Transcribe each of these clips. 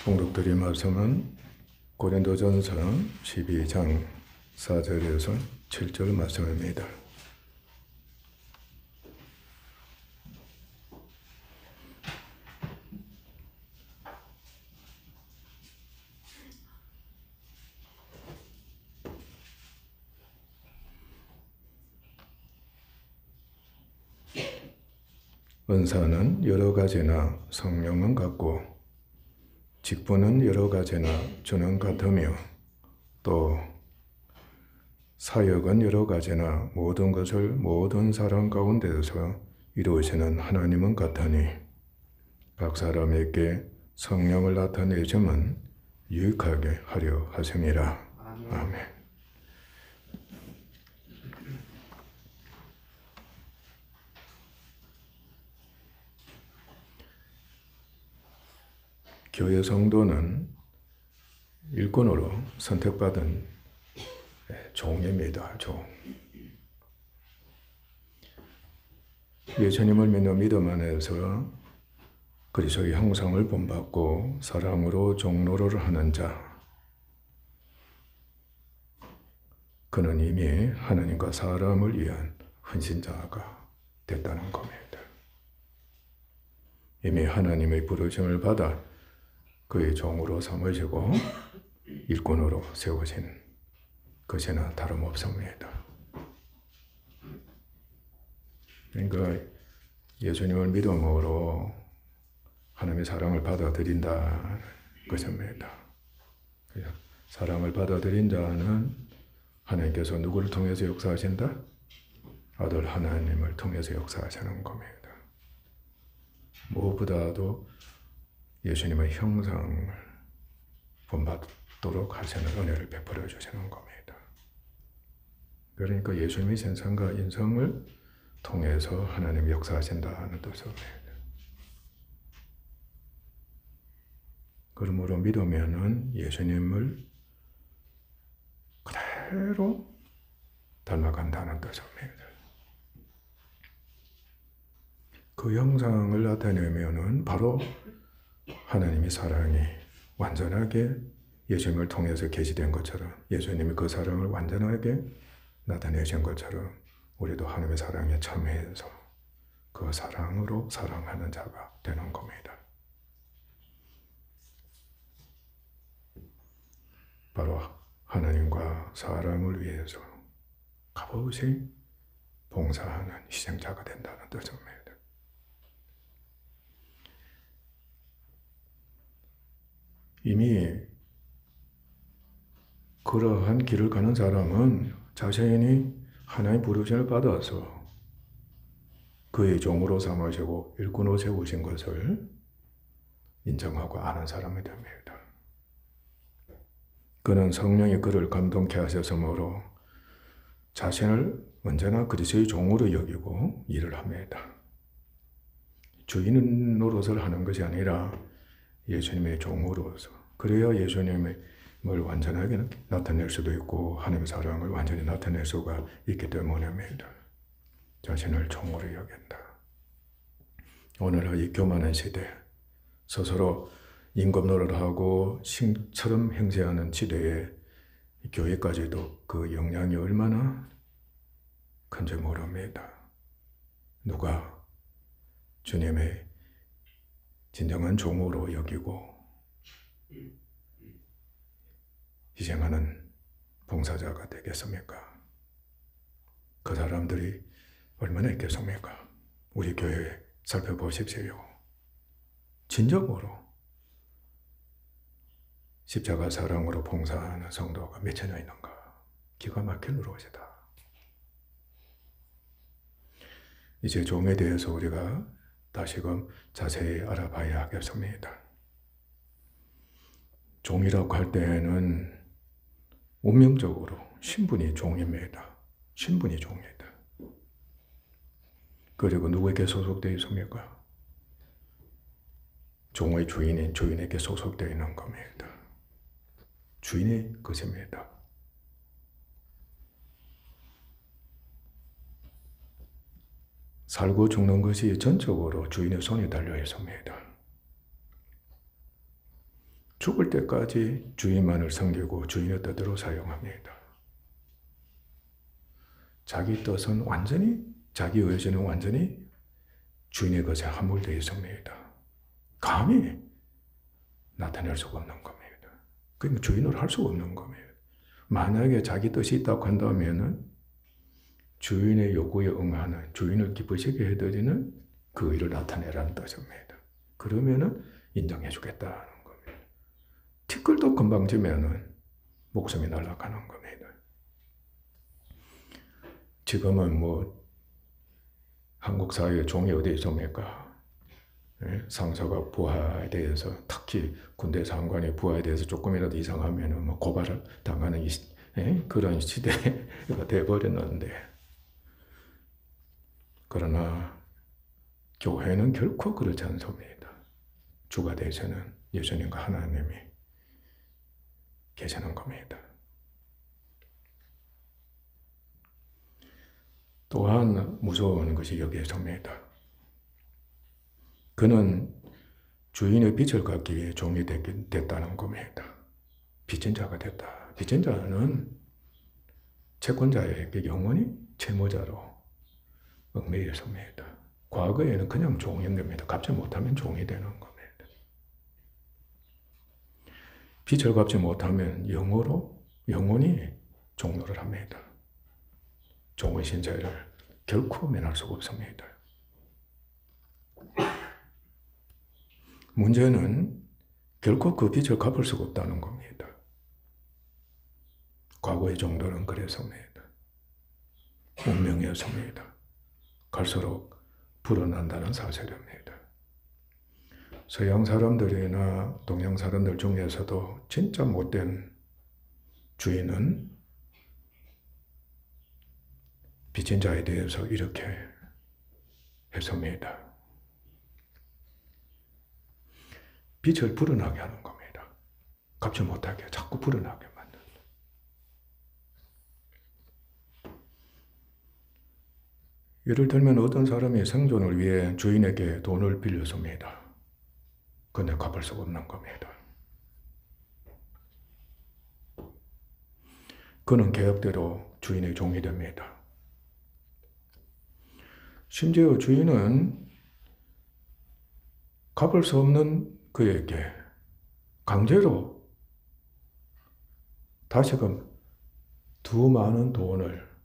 봉독드릴 말씀은 고린도전서 12장 4절에서 7절 말씀입니다. 은사는 여러 가지나 성령은 같고 직분은 여러 가지나 주는 같으며 또 사역은 여러 가지나 모든 것을 모든 사람 가운데서 이루시는 하나님은 같으니 각 사람에게 성령을 나타내심은 유익하게 하려 하심이라. 아멘. 교회 성도는 일꾼으로 선택받은 종입니다. 종. 예수님을 믿는 믿음 안에서 그리스도의 형상을 본받고 사랑으로 종노릇을 하는 자, 그는 이미 하나님과 사람을 위한 헌신자가 됐다는 겁니다. 이미 하나님의 부르심을 받아 그의 종으로 삼으시고 일꾼으로 세우신 것이나 다름없습니다. 그러니까 예수님을 믿음으로 하나님의 사랑을 받아들인다는 것입니다. 사랑을 받아들인 자는 하나님께서 누구를 통해서 역사하신다? 아들 하나님을 통해서 역사하시는 겁니다. 무엇보다도 예수님의 형상을 본받도록 하시는 은혜를 베풀어 주시는 겁니다. 그러니까 예수님의 생상과 인성을 통해서 하나님이 역사하신다는 뜻입니다. 그러므로 믿으면은 예수님을 그대로 닮아간다는 뜻입니다. 그 형상을 나타내면은 바로 하나님의 사랑이 완전하게 예수님을 통해서 계시된 것처럼, 예수님이 그 사랑을 완전하게 나타내신 것처럼 우리도 하나님의 사랑에 참여해서 그 사랑으로 사랑하는 자가 되는 겁니다. 바로 하나님과 사람을 위해서 값없이 봉사하는 희생자가 된다는 뜻입니다. 이미 그러한 길을 가는 사람은 자신이 하나님의 부르심을 받아서 그의 종으로 삼으시고 일꾼으로 세우신 것을 인정하고 아는 사람이 됩니다. 그는 성령이 그를 감동케 하셨으므로 자신을 언제나 그리스도의 종으로 여기고 일을 합니다. 주인 노릇을 하는 것이 아니라 예수님의 종으로서, 그래야 예수님을 완전하게 나타낼 수도 있고 하나님의 사랑을 완전히 나타낼 수가 있기 때문입니다. 자신을 종으로 여긴다. 오늘 이 교만한 시대, 스스로 임금 노릇하고 신처럼 행세하는 시대에 교회까지도 그 영향이 얼마나 큰지 모릅니다. 누가 주님의 진정한 종으로 여기고 희생하는 봉사자가 되겠습니까? 그 사람들이 얼마나 있겠습니까? 우리 교회 살펴보십시오. 진정으로 십자가 사랑으로 봉사하는 성도가 몇천여 있는가? 기가 막힐 노릇이다. 이제 종에 대해서 우리가 다시금 자세히 알아봐야 하겠습니다. 종이라고 할 때에는 운명적으로 신분이 종입니다. 신분이 종이다. 그리고 누구에게 소속되어 있습니까? 종의 주인인 주인에게 소속되어 있는 겁니다. 주인의 것입니다. 살고 죽는 것이 전적으로 주인의 손에 달려 있습니다. 죽을 때까지 주인만을 섬기고 주인의 뜻대로 사용합니다. 자기 뜻은 완전히, 자기 의지는 완전히 주인의 것에 함몰되어 있습니다. 감히 나타낼 수가 없는 겁니다. 그러니까 주인을 할 수가 없는 겁니다. 만약에 자기 뜻이 있다고 한다면 주인의 요구에 응하는, 주인을 기쁘시게 해드리는 그 의를 나타내라는 뜻입니다. 그러면은 인정해 주겠다는 겁니다. 티끌도 금방 지면은 목숨이 날아가는 겁니다. 지금은 뭐 한국 사회에 종이 어디 있습니까? 상사가 부하에 대해서, 특히 군대 상관이 부하에 대해서 조금이라도 이상하면 뭐 고발을 당하는 그런 시대가 되어버렸는데, 그러나 교회는 결코 그렇지 않습니다. 주가 되시는 예수님과 하나님이 계시는 겁니다. 또한 무서운 것이 여기에 있습니다. 그는 주인의 빛을 갖기 위해 종이 됐다는 겁니다. 빚진 자가 됐다. 빚진 자는 채권자에게 영원히 채무자로 얽매여 있습니다. 과거에는 그냥 종이었습니다. 갚지 못하면 종이 되는 겁니다. 빚을 갚지 못하면 영원히 종노를 합니다. 종의 신세를 결코 면할 수가 없습니다. 문제는 결코 그 빚을 갚을 수가 없다는 겁니다. 과거의 종들은 그랬습니다. 운명이었습니다. 갈수록 불어난다는 사실입니다. 서양 사람들이나 동양 사람들 중에서도 진짜 못된 주인은 빚진 자에 대해서 이렇게 했습니다. 빚을 불어나게 하는 겁니다. 갚지 못하게 자꾸 불어나게 만든다. 예를 들면 어떤 사람이 생존을 위해 주인에게 돈을 빌렸습니다. 그런데 갚을 수가 없는 겁니다. 그는 계약대로 주인의 종이 됩니다. 심지어 주인은 갚을 수 없는 그에게 강제로 다시금 더 많은 돈을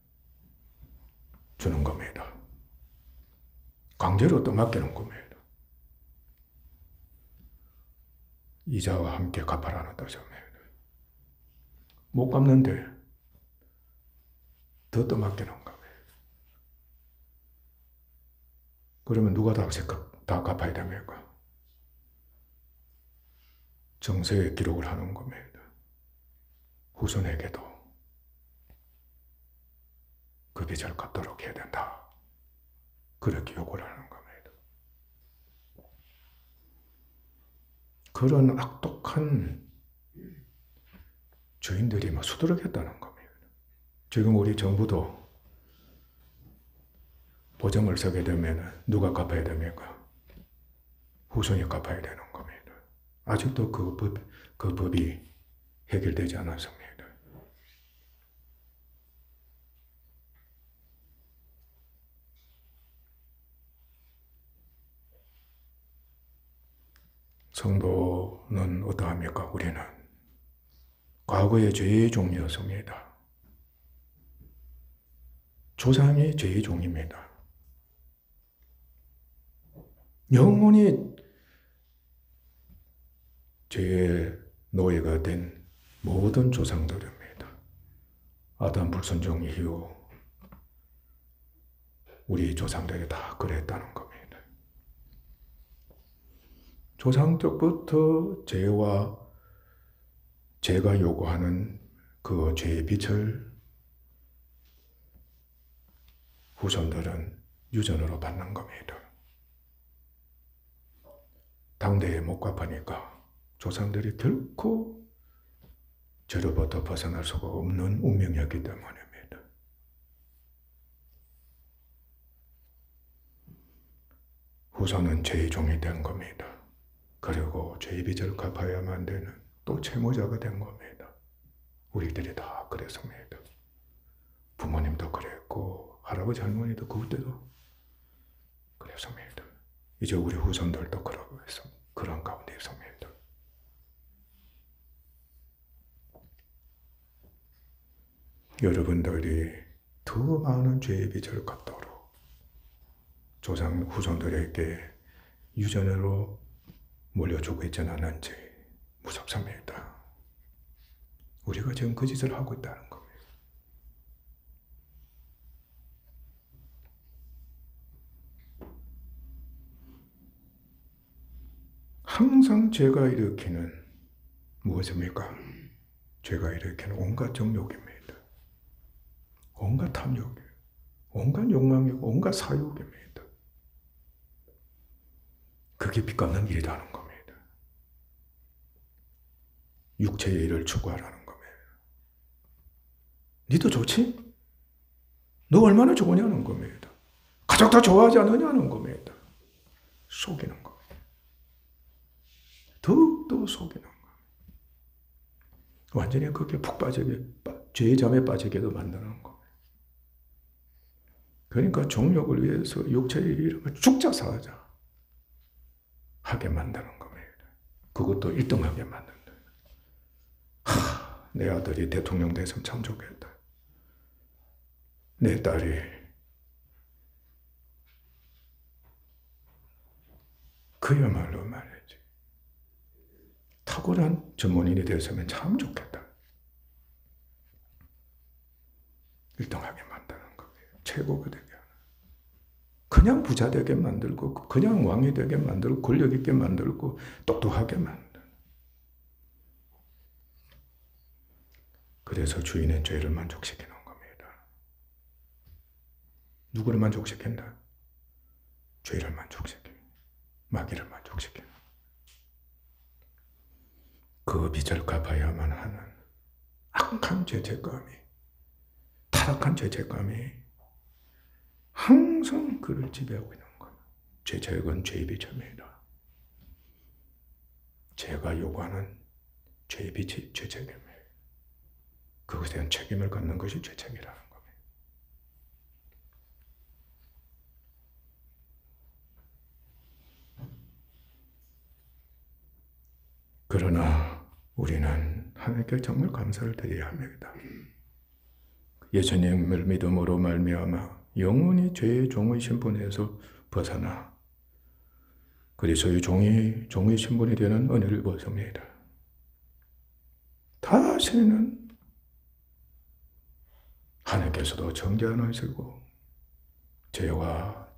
주는 겁니다. 강제로 또 맡기는 겁니다. 이자와 함께 갚아라는 뜻입니다. 못 갚는데 더 떠맡기는 겁니다. 그러면 누가 다 갚아야 됩니까? 정세에 기록을 하는 겁니다. 후손에게도 그 빚을 갚도록 해야 된다. 그렇게 요구를 하는 겁니다. 그런 악독한 주인들이 막 수두룩했다는 겁니다. 지금 우리 정부도 보증을 서게 되면 누가 갚아야 됩니까? 후손이 갚아야 되는 겁니다. 아직도 그 법이 해결되지 않았습니다. 성도는 어떠합니까? 우리는 과거의 죄의 종이었습니다. 조상이 죄의 종입니다. 영원히 죄의 노예가 된 모든 조상들입니다. 아담 불순종 이후 우리 조상들이 다 그랬다는 겁니다. 조상 때부터 죄가 요구하는 그 죄의 빚을 후손들은 유전으로 받는 겁니다. 당대에 못 갚으니까 조상들이 결코 죄로부터 벗어날 수가 없는 운명이었기 때문입니다. 후손은 죄의 종이 된 겁니다. 그리고 죄의 빚을 갚아야만 되는 또 채무자가 된 겁니다. 우리들이 다 그랬습니다. 부모님도 그랬고 할아버지 할머니도 그때도 그랬습니다. 이제 우리 후손들도 그러고 있어. 그런 가운데 있습니다. 여러분들이 더 많은 죄의 빚을 갚도록 조상 후손들에게 유전으로 물려주고 있지는 않은지 무섭습니다. 우리가 지금 그 짓을 하고 있다는 겁니다. 항상 죄가 일으키는 무엇입니까? 죄가 일으키는 온갖 정욕입니다. 온갖 탐욕이에요. 온갖 욕망이고 온갖 사욕입니다. 그게 빚갚는 일이라는 겁니다. 육체의 일을 추구하라는 겁니다. 니도 좋지? 너 얼마나 좋으냐는 겁니다. 가족 다 좋아하지 않느냐는 겁니다. 속이는 겁니다. 더욱더 속이는 겁니다. 완전히 그렇게 푹 빠지게, 죄의 잠에 빠지게도 만드는 겁니다. 그러니까 정욕을 위해서 육체의 일을 죽자 사자 하게 만드는 겁니다. 그것도 1등하게 만든다. 내 아들이 대통령 됐으면 참 좋겠다. 내 딸이 그야말로 말이지 탁월한 전문인이 됐으면 참 좋겠다. 1등하게 만드는 겁니다. 최고가 되게 하는. 그냥 부자 되게 만들고 그냥 왕이 되게 만들고 권력 있게 만들고 똑똑하게 만드는. 그래서 주인은 죄를 만족시키는 겁니다. 누구를 만족시킨다? 죄를 만족시키는, 마귀를 만족시키는. 그 빚을 갚아야만 하는 악한 죄책감이, 타락한 죄책감이 항상 그를 지배하고 있는 거예요. 죄책은 죄의 비참입니다. 죄가 요구하는 죄의 빛이 죄책입니다. 그것에 대한 책임을 갖는 것이 죄책이라는 겁니다. 그러나 우리는 하나님께 정말 감사를 드려야 합니다. 예수님을 믿음으로 말미암아 영원히 죄의 종의 신분에서 벗어나 그리스도의 종의 신분이 되는 은혜를 벗습니다. 다시는 하나님께서도 정죄하시고 죄와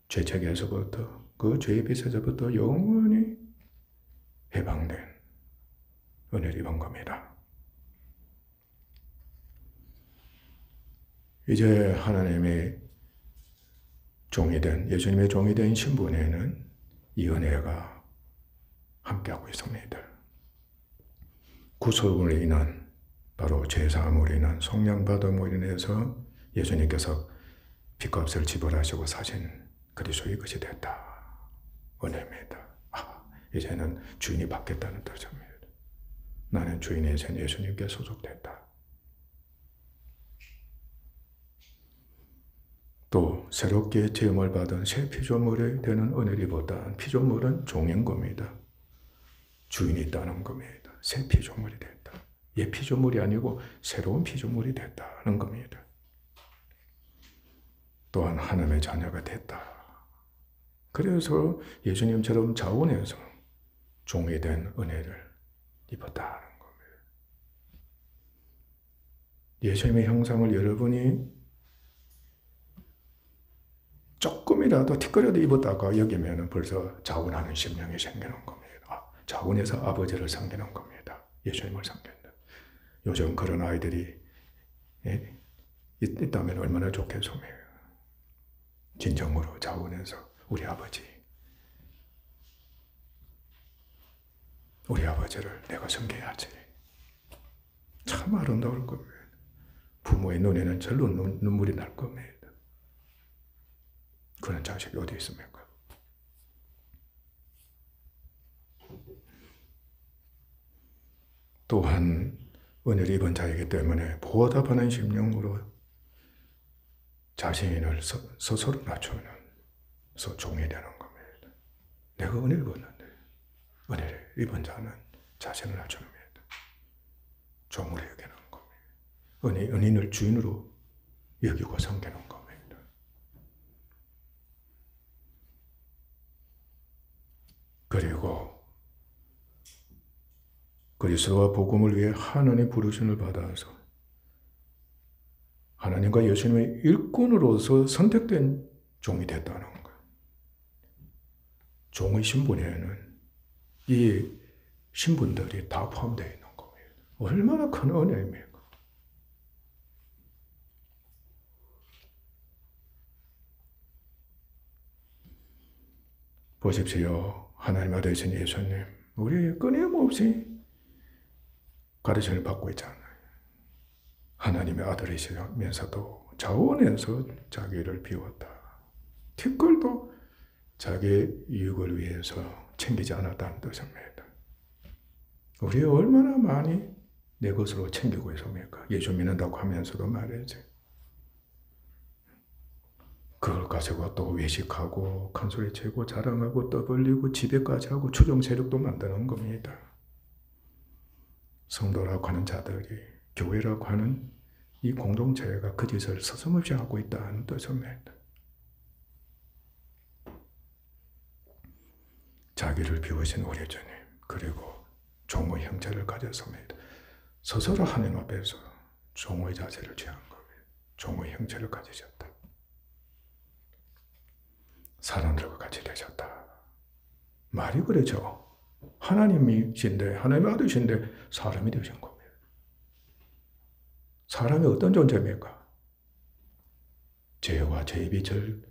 죄책에서부터 그 죄의 빚에서부터 영원히 해방된 은혜를 입은 겁니다. 이제 하나님의 종이 된, 예수님의 종이 된 신분에는 이 은혜가 함께하고 있습니다. 구속으로 인한, 바로 죄사함으로 인한 속량받음으로 인해서 예수님께서 빚값을 지불하시고 사신 그리스도의 것이 됐다. 은혜입니다. 이제는 주인이 바뀌었다는 뜻입니다. 나는 주인에서 예수님께 소속됐다. 또 새롭게 제험을 받은 새 피조물이 되는 은혜리보다 피조물은 종인 겁니다. 주인이 있다는 겁니다. 새 피조물이 됐다. 옛 피조물이 아니고 새로운 피조물이 됐다는 겁니다. 또한 하나님의 자녀가 됐다. 그래서 예수님처럼 자원해서 종이 된 은혜를 입었다는 겁니다. 예수님의 형상을 여러분이 조금이라도 티끌이라도 입었다가 여기면 벌써 자원하는 심령이 생기는 겁니다. 자원해서 아버지를 섬기는 겁니다. 예수님을 섬긴다. 요즘 그런 아이들이 있다면 얼마나 좋겠습니까? 진정으로 자원해서 우리 아버지를 내가 섬겨야지. 참 아름다울 겁니다. 부모의 눈에는 절로 눈물이 날 겁니다. 그런 자식이 어디 있습니까? 또한 은혜를 입은 자이기 때문에 보답하는 심령으로 자신을 스스로 낮추면서 종이 되는 겁니다. 내가 은혜를 입었는데 은혜를 입은 자는 자신을 낮추는 종으로 여기는 겁니다. 은인을 주인으로 여기고 섬기는 겁니다. 그리고 그리스도와 복음을 위해 하나님 부르심을 받아서 하나님과 예수님의 일꾼으로서 선택된 종이 됐다는 거예요. 종의 신분에는 이 신분들이 다 포함되어 있는 겁니다. 얼마나 큰 은혜입니까? 보십시오. 하나님 아들이신 예수님, 우리 끊임없이 가르침을 받고 있잖아요. 하나님의 아들이시면서도 자원해서 자기를 비웠다. 티끌도 자기 이익을 위해서 챙기지 않았다는 뜻입니다. 우리 얼마나 많이 내 것으로 챙기고 있습니까? 예수 믿는다고 하면서도 말이지. 그걸 가지고 또 외식하고 큰소리 치고 자랑하고 떠벌리고 지배까지 하고 추종 세력도 만드는 겁니다. 성도라고 하는 자들이 교회라고 하는 이 공동체가 그 짓을 서슴없이 하고 있다는 뜻입니다. 자기를 비우신 우리 주님, 그리고 종의 형체를 가졌습니다. 스스로 하나님 앞에서 종의 자세를 취한 겁니다. 종의 형체를 가지셨다. 사람들과 같이 되셨다. 말이 그러죠. 하나님이신데, 하나님의 아들이신데 사람이 되신 겁니다. 사람이 어떤 존재입니까? 죄와 죄의 빛을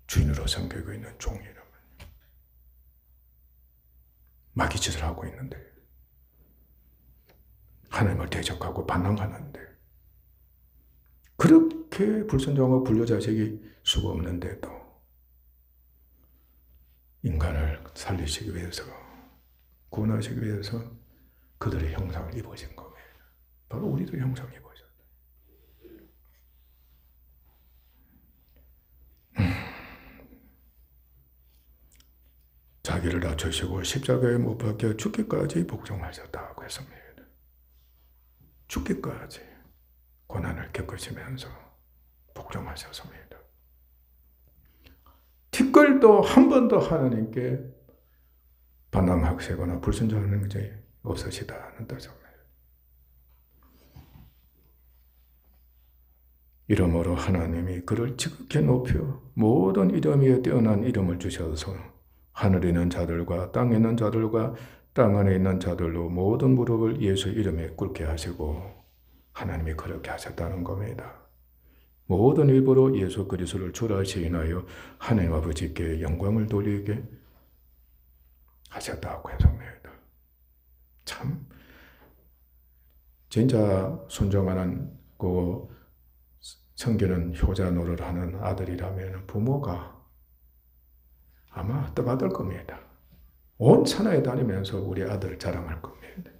주인으로 섬기고 있는 종이라면 마귀짓을 하고 있는데, 하나님을 대적하고 반항하는데, 그렇게 불순종하고 불효자식이 수가 없는데도 인간을 살리시기 위해서, 구원하시기 위해서 그들의 형상을 입으신 겁니다. 바로 우리도 형상을 입으셨다. 자기를 낮추시고 십자가에 못 박혀 죽기까지 복종하셨다고 했습니다. 죽기까지 고난을 겪으시면서 복종하셨습니다. 티끌도 한 번도 하나님께 반항하시거나 불순종하는 것이 없으시다는 뜻입니다. 이러므로 하나님이 그를 지극히 높여 모든 이름 위에 뛰어난 이름을 주셔서 하늘에 있는 자들과 땅에 있는 자들과 땅 안에 있는 자들로 모든 무릎을 예수 이름에 꿇게 하시고, 하나님이 그렇게 하셨다는 겁니다. 모든 입으로 예수 그리스도를 주라 시인하여 하나님 아버지께 영광을 돌리게 하셨다고 했습니다. 참 진짜 순종하는 그 섬기는 효자 노릇을 하는 아들이라면 부모가 아마 떠받을 겁니다. 온 산하에 다니면서 우리 아들 자랑할 겁니다.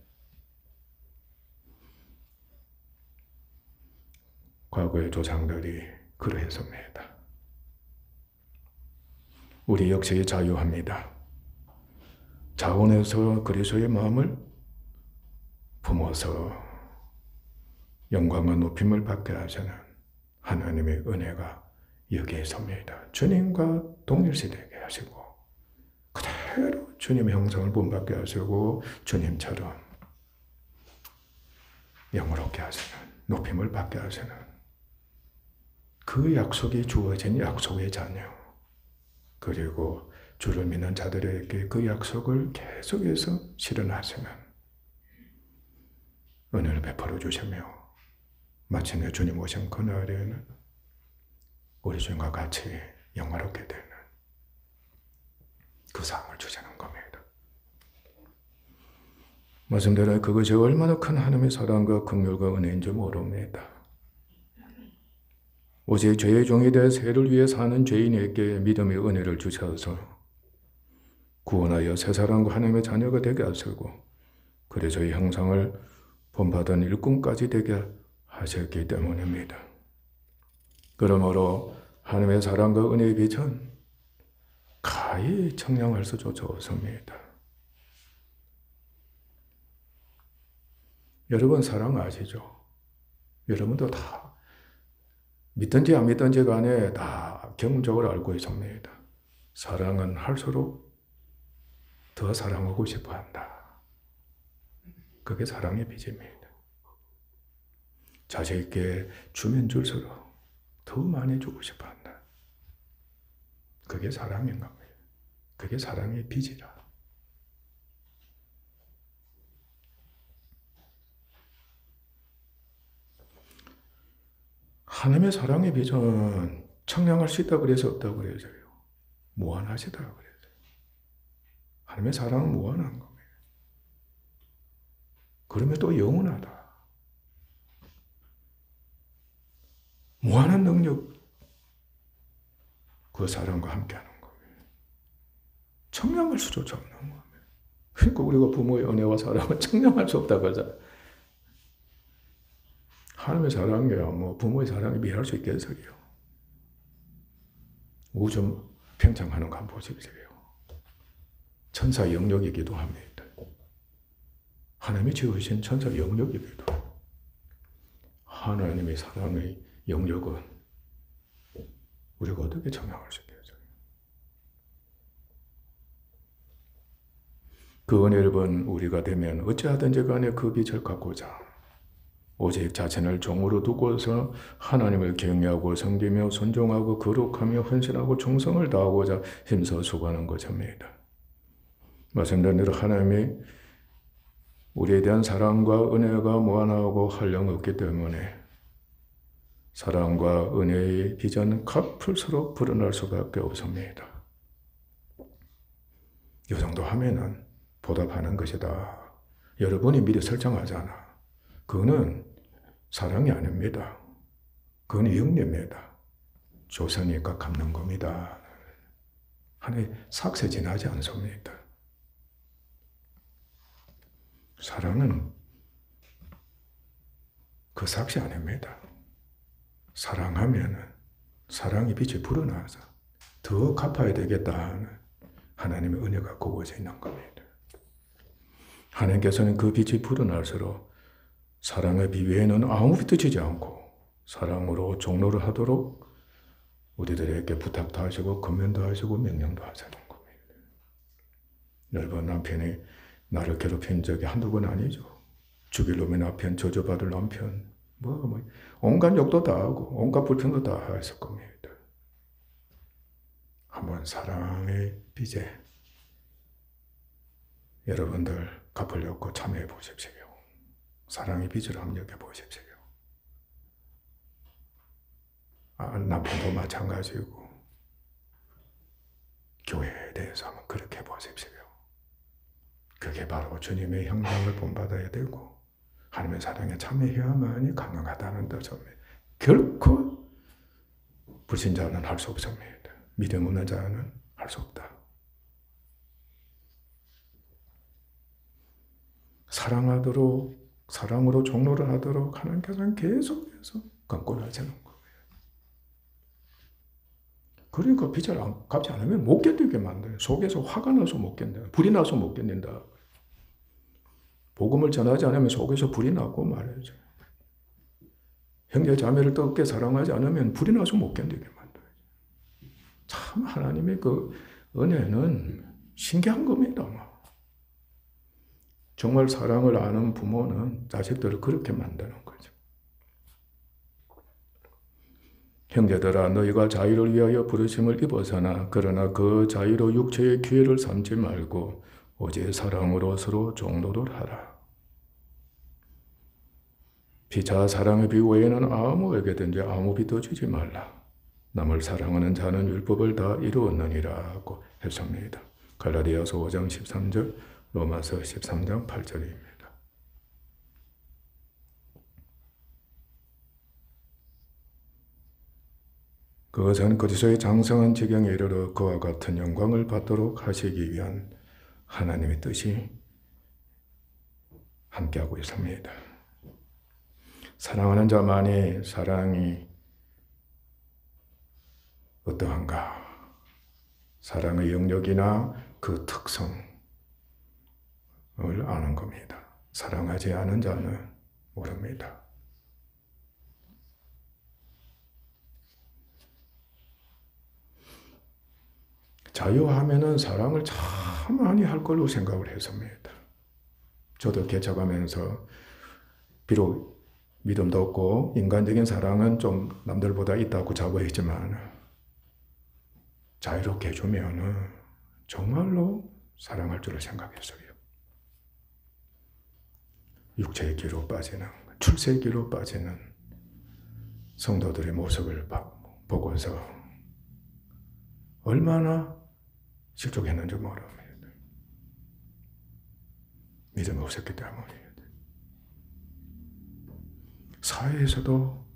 과거의 조상들이 그러했습니다. 우리 역시 자유합니다. 자원해서 그리스도의 마음을 품어서 영광과 높임을 받게 하시는 하나님의 은혜가 여기에 있습니다. 주님과 동일시되게 하시고 그대로 주님의 형상을 본받게 하시고 주님처럼 영화롭게 하시는, 높임을 받게 하시는 그 약속이 주어진 약속의 자녀, 그리고 주를 믿는 자들에게 그 약속을 계속해서 실현하시는 은혜를 베풀어 주시며 마침내 주님 오신 그날에는 우리 주님과 같이 영화롭게 되는 그 상을 주시는 겁니다. 말씀대로 그것이 얼마나 큰 하나님의 사랑과 긍휼과 은혜인지 모릅니다. 오직 죄의 종이 되어 세를 위해 사는 죄인에게 믿음의 은혜를 주셔서 구원하여 새 사람과 하나님의 자녀가 되게 하시고 그리스도의 형상을 본받은 일꾼까지 되게 하셨기 때문입니다. 그러므로 하나님의 사랑과 은혜의 빛은 가히 청량할 수조차 없습니다. 여러분 사랑 아시죠? 여러분도 다 믿든지 안 믿든지 간에 다 경험적으로 알고 있습니다. 사랑은 할수록 더 사랑하고 싶어 한다. 그게 사랑의 빛입니다. 자식에게 주면 줄수록 더 많이 주고 싶어 한다. 그게 사랑인 겁니다. 그게 사랑의 빛이라. 하나님의 사랑의 빛은 청량할 수 있다 그래서 없다 그래서요. 무한하시다 그래서. 하나님의 사랑은 무한한 겁니다. 그러면 또 영원하다. 무한한 능력, 그 사랑과 함께하는 겁니다. 청량할 수조차 없는 겁니다. 그러니까 우리가 부모의 은혜와 사랑은 청량할 수 없다고 하잖아요. 하나님의 사랑이야 뭐 부모의 사랑에 비할 수 있겠어요. 우주 팽창하는 거 한번 보십시오. 천사 영역이기도 합니다. 하나님이 지으신 천사 영역이기도 합니다. 하나님의 사랑의 영역은 우리가 어떻게 청량할 수 있겠어요? 그 은혜를 본 우리가 되면 어찌하든지 간에 그 빛을 갖고자 오직 자신을 종으로 두고서 하나님을 경외하고 섬기며 순종하고 거룩하며 헌신하고 충성을 다하고자 힘써 수고하는 것입니다. 말씀드린 대로 하나님이 우리에 대한 사랑과 은혜가 무한하고 한량없기 때문에 사랑과 은혜의 비전 갚을수록 불어날 수밖에 없습니다. 이 정도 하면은 보답하는 것이다. 여러분이 미리 설정하잖아. 그거는 사랑이 아닙니다. 그건 영리입니다. 조사니까 갚는 겁니다. 하나님 삭세 지나지 않습니다. 사랑은 그 삭제 아닙니다. 사랑하면 사랑의 빛이 불어나서 더 갚아야 되겠다 하는 하나님의 은혜가 구워져 있는 겁니다. 하나님께서는 그 빛이 불어날수록 사랑의 빛 외에는 아무 빛도 지지 않고 사랑으로 종로를 하도록 우리들에게 부탁도 하시고 권면도 하시고 명령도 하시는 겁니다. 여러분 남편이 나를 괴롭힌 적이 한두 번 아니죠. 죽일 놈의 남편, 저주받을 남편, 온갖 욕도 다 하고 온갖 불평도 다 했을 겁니다. 한번 사랑의 빛에 여러분들 갚으려고 참여해 보십시오. 사랑의 빛을 합력해 보십시오. 남편도 마찬가지고 교회에 대해서 한번 그렇게 보십시오. 그게 바로 주님의 형상을 본받아야 되고 하나님의 사랑에 참여해야만이 가능하다는 뜻입니다. 결코 불신자는 할 수 없습니다. 믿음 없는 자는 할 수 없다. 사랑하도록 사랑으로 종로를 하도록 하나님께서는 계속해서 강권하시는 거예요. 그러니까 빛을 갚지 않으면 못 견디게 만들어요. 속에서 화가 나서 못 견뎌요. 불이 나서 못 견딘다. 복음을 전하지 않으면 속에서 불이 나고 말이죠. 형제 자매를 뜨겁게 사랑하지 않으면 불이 나서 못 견디게 만들어요. 참 하나님의 그 은혜는 신기한 겁니다. 정말 사랑을 아는 부모는 자식들을 그렇게 만드는 거죠. 형제들아 너희가 자유를 위하여 부르심을 입어서나 그러나 그 자유로 육체의 기회를 삼지 말고 오직 사랑으로 서로 종노를 하라. 피차 사랑의 비 외에는 아무에게든지 아무 빚도 주지 말라. 남을 사랑하는 자는 율법을 다 이루었느니라고 했습니다. 갈라디아서 5장 13절, 로마서 13장 8절입니다. 그것은 그리스도의 장성한 지경에 이르러 그와 같은 영광을 받도록 하시기 위한 하나님의 뜻이 함께하고 있습니다. 사랑하는 자만이 사랑이 어떠한가? 사랑의 영역이나 그 특성을 아는 겁니다. 사랑하지 않은 자는 모릅니다. 자유하면은 사랑을 참 많이 할 걸로 생각을 했습니다. 저도 개척하면서 비록 믿음도 없고 인간적인 사랑은 좀 남들보다 있다고 자부했지만 자유롭게 해주면 정말로 사랑할 줄을 생각했어요. 육체의 기로 빠지는, 출세의 기로 빠지는 성도들의 모습을 보고서 얼마나 실족했는지 모릅니다. 믿음이 없었기 때문이에요. 사회에서도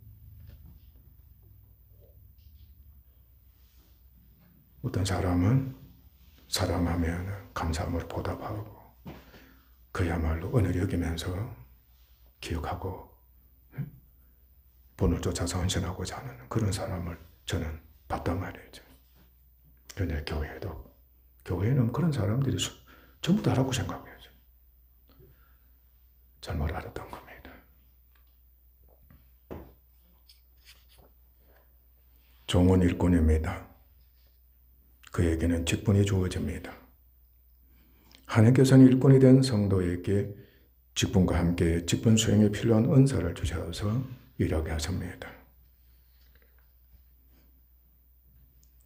어떤 사람은 사랑하면 감사함으로 보답하고 그야말로 은혜를 여기면서 기억하고 본을 쫓아서 헌신하고자 하는 그런 사람을 저는 봤단 말이죠. 그런데 교회는 그런 사람들이 전부 다라고 생각해요. 잘못 알았던 겁니다. 종은 일꾼입니다. 그에게는 직분이 주어집니다. 하나님께서는 일꾼이 된 성도에게 직분과 함께 직분 수행에 필요한 은사를 주셔서 일하게 하십니다.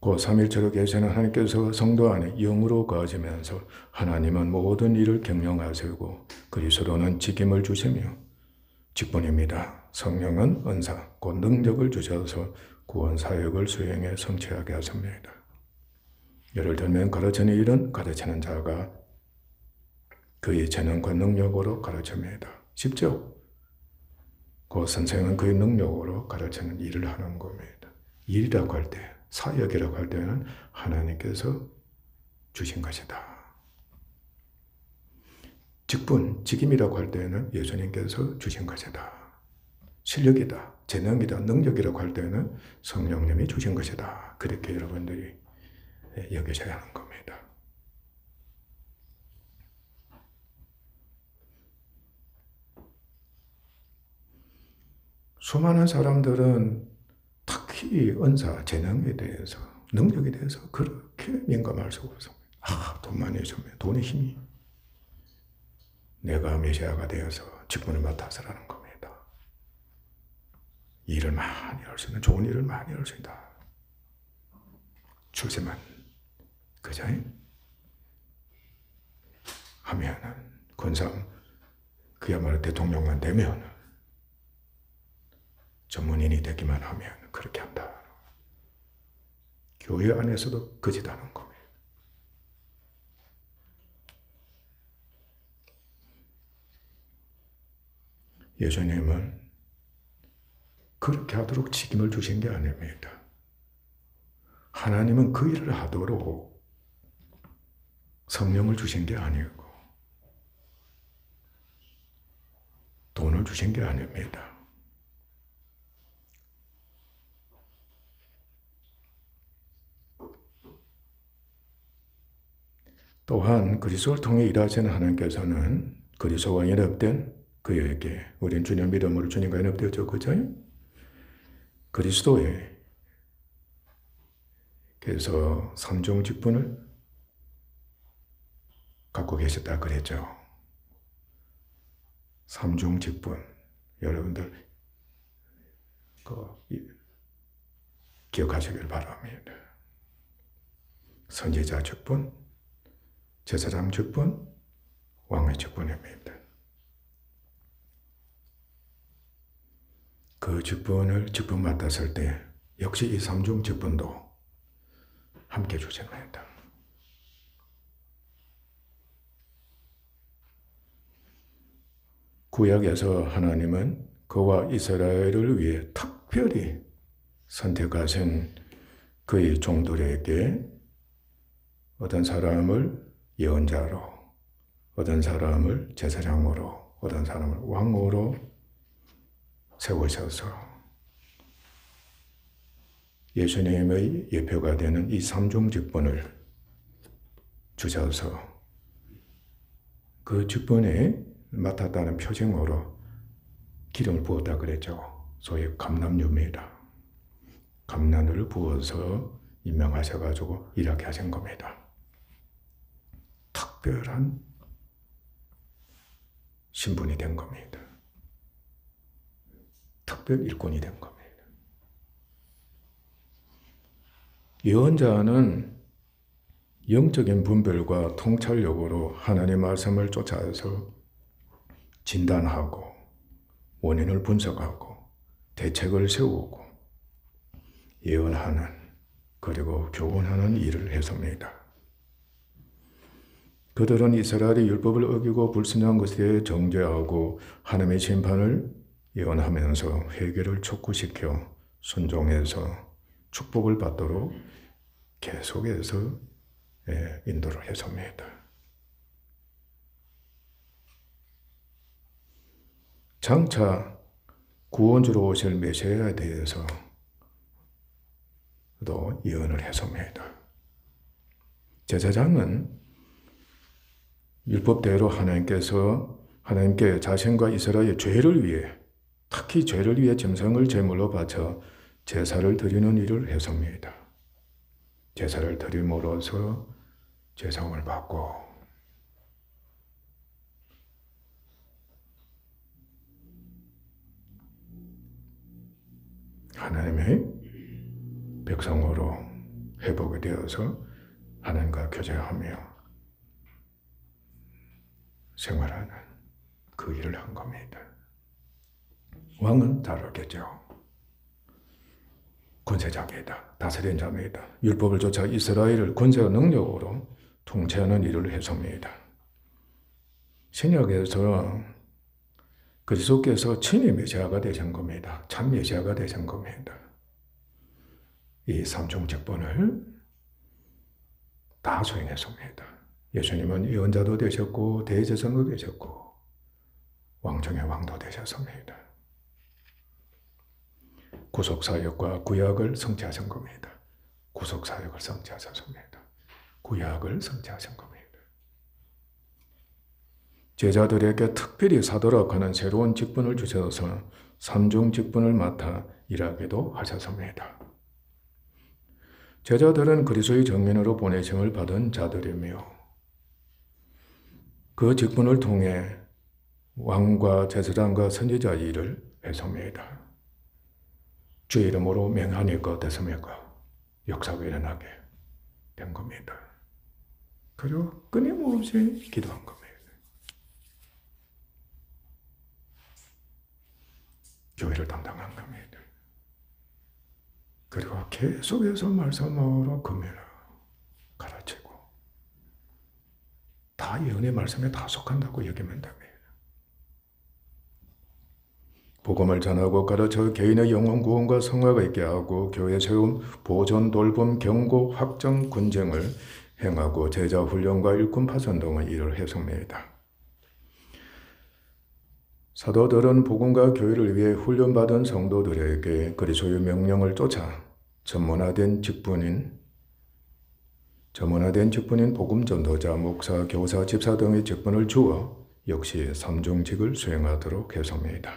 곧 삼일체로 계시는 하나님께서 성도 안에 영으로 거하시면서 하나님은 모든 일을 경영하시고 그리스도는 직임을 주시며 직분입니다. 성령은 은사, 곧 능력을 주셔서 구원 사역을 수행해 성취하게 하십니다. 예를 들면 가르치는 일은 가르치는 자가 그의 재능과 능력으로 가르칩니다. 쉽죠? 그 선생은 그의 능력으로 가르치는 일을 하는 겁니다. 일이라고 할 때, 사역이라고 할 때는 하나님께서 주신 것이다. 직분, 직임이라고 할 때는 예수님께서 주신 것이다. 실력이다, 재능이다, 능력이라고 할 때는 성령님이 주신 것이다. 그렇게 여러분들이 여기셔야 하는 겁니다. 수많은 사람들은 특히 은사, 재능에 대해서, 능력에 대해서 그렇게 민감할 수가 없습니다. 돈 많이 있으면 돈의 힘이 내가 메시아가 되어서 직분을 맡아서라는 겁니다. 일을 많이 할 수 있는, 좋은 일을 많이 할 수 있다. 출세만 그저 하면은 권상 그야말로 대통령만 되면 전문인이 되기만 하면 그렇게 한다. 교회 안에서도 거짓하는 겁니다. 예수님은 그렇게 하도록 직임을 주신 게 아닙니다. 하나님은 그 일을 하도록 성령을 주신 게 아니고 돈을 주신 게 아닙니다. 또한 그리스도를 통해 일하시는 하나님께서는 그리스도와 연합된 그에게 우린 주님 믿음으로 주님과 연합되었죠. 그죠? 그리스도에 그래서 삼종 직분을 갖고 계셨다 그랬죠. 삼종 직분 여러분들 기억하시길 바랍니다. 선지자 직분, 제사장 직분, 왕의 직분입니다. 그 직분 맡았을 때 역시 이 삼종 직분도 함께 주십니다. 구약에서 하나님은 그와 이스라엘을 위해 특별히 선택하신 그의 종들에게 어떤 사람을 예언자로 어떤 사람을 제사장으로, 어떤 사람을 왕으로 세우셔서 예수님의 예표가 되는 이 삼중 직분을 주셔서 그 직분에 맡았다는 표징으로 기름을 부었다 그랬죠. 소위 감람유입니다. 감람유를 부어서 임명하셔가지고 일하게 하신 겁니다. 특별한 신분이 된 겁니다. 특별 일꾼이 된 겁니다. 예언자는 영적인 분별과 통찰력으로 하나님의 말씀을 쫓아서 진단하고 원인을 분석하고 대책을 세우고 예언하는 그리고 교훈하는 일을 했습니다. 그들은 이스라엘이 율법을 어기고 불순종한 것에 대해 정죄하고 하나님의 심판을 예언하면서 회개를 촉구시켜 순종해서 축복을 받도록 계속해서 인도를 했습니다. 장차 구원주로 오실 메시아에 대해서 또 예언을 했습니다. 제사장은 율법대로 하나님께 자신과 이스라엘의 죄를 위해, 특히 죄를 위해 짐승을 제물로 바쳐 제사를 드리는 일을 했습니다. 제사를 드림으로써 죄성을 받고 하나님의 백성으로 회복이 되어서 하나님과 교제하며 생활하는 그 일을 한 겁니다. 왕은 다르겠죠. 권세자입니다. 다스린 자입니다. 율법을 쫓아 이스라엘을 권세와 능력으로 통치하는 일을 했습니다. 신약에서 그리스도께서 친히 메시아가 되신 겁니다. 참 메시아가 되신 겁니다. 이 삼중 직분을 다 수행했습니다. 예수님은 예언자도 되셨고 대제사장도 되셨고 왕중의 왕도 되셨습니다. 구속사역과 구약을 성취하신 겁니다. 구속사역을 성취하셨습니다. 구약을 성취하신 겁니다. 제자들에게 특별히 사도라고 하는 새로운 직분을 주셔서 삼중 직분을 맡아 일하기도 하셨습니다. 제자들은 그리스도의 정인으로 보내심을 받은 자들이며 그 직분을 통해 왕과 제사장과 선지자 일을 했습니다. 주의 이름으로 맹하니까 어떻습니까? 역사가 일어나게 된 겁니다. 그리고 끊임없이 기도한 겁니다. 교회를 담당한 겁니다. 그리고 계속해서 말씀으로 금해라 가르치고 다 예언의 말씀에 다 속한다고 여기면 됩니다. 복음을 전하고 가르쳐 개인의 영혼 구원과 성화가 있게 하고 교회 세움, 보존, 돌봄, 경고, 확정, 군쟁을 행하고 제자 훈련과 일꾼 파손 등의 일을 했습니다. 사도들은 복음과 교회를 위해 훈련받은 성도들에게 그리스도의 명령을 쫓아 전문화된 직분인 복음 전도자, 목사, 교사, 집사 등의 직분을 주어 역시 삼중직을 수행하도록 했습니다.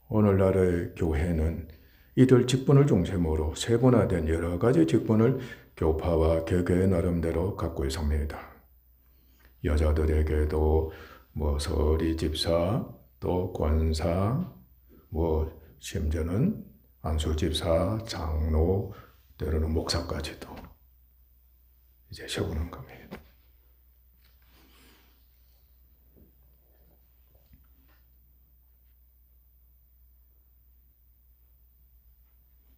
오늘날의 교회는 이들 직분을 중심으로 세분화된 여러 가지 직분을 교파와 개개의 나름대로 갖고 있습니다. 여자들에게도 서리 집사, 또 권사, 심지어는 안수 집사, 장로, 때로는 목사까지도 이제 세우는 겁니다.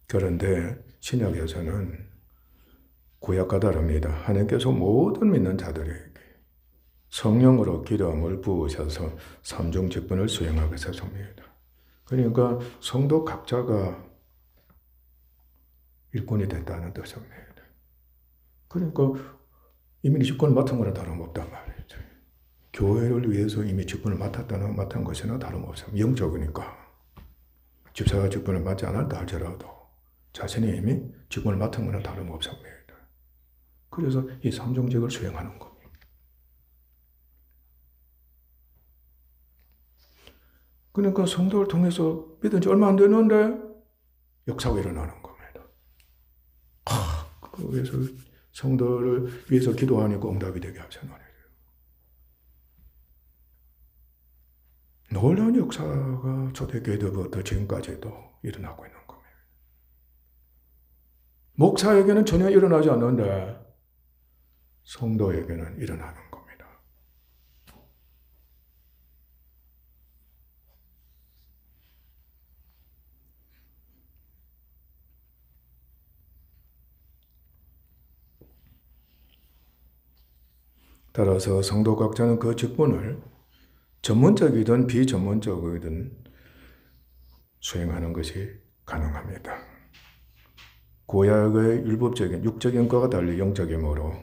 그런데 신약에서는 구약과 다릅니다. 하나님께서 모든 믿는 자들에게 성령으로 기름을 부으셔서 삼중 직분을 수행하게 하셨습니다. 그러니까 성도 각자가 일꾼이 됐다는 뜻입니다. 그러니까 이미 직분을 맡은 거랑 다름없단 말이죠. 교회를 위해서 이미 직분을 맡은 것이나 다름없습니다. 영적이니까. 집사가 직분을 맡지 않았다 할지라도 자신이 이미 직분을 맡은 것은 다름없습니다. 그래서 이 삼종직을 수행하는 겁니다. 그러니까 성도를 통해서 믿은 지 얼마 안 됐는데 역사가 일어나는 겁니다. 그래서 성도를 위해서 기도하니까 응답이 되게 하셨노니. 놀라운 역사가 초대교회 때부터 지금까지도 일어나고 있는 겁니다. 목사에게는 전혀 일어나지 않는데 성도에게는 일어나는 겁니다. 따라서 성도 각자는 그 직분을 전문적이든 비전문적이든 수행하는 것이 가능합니다. 구약의 율법적인 육적인 것과 달리 영적이므로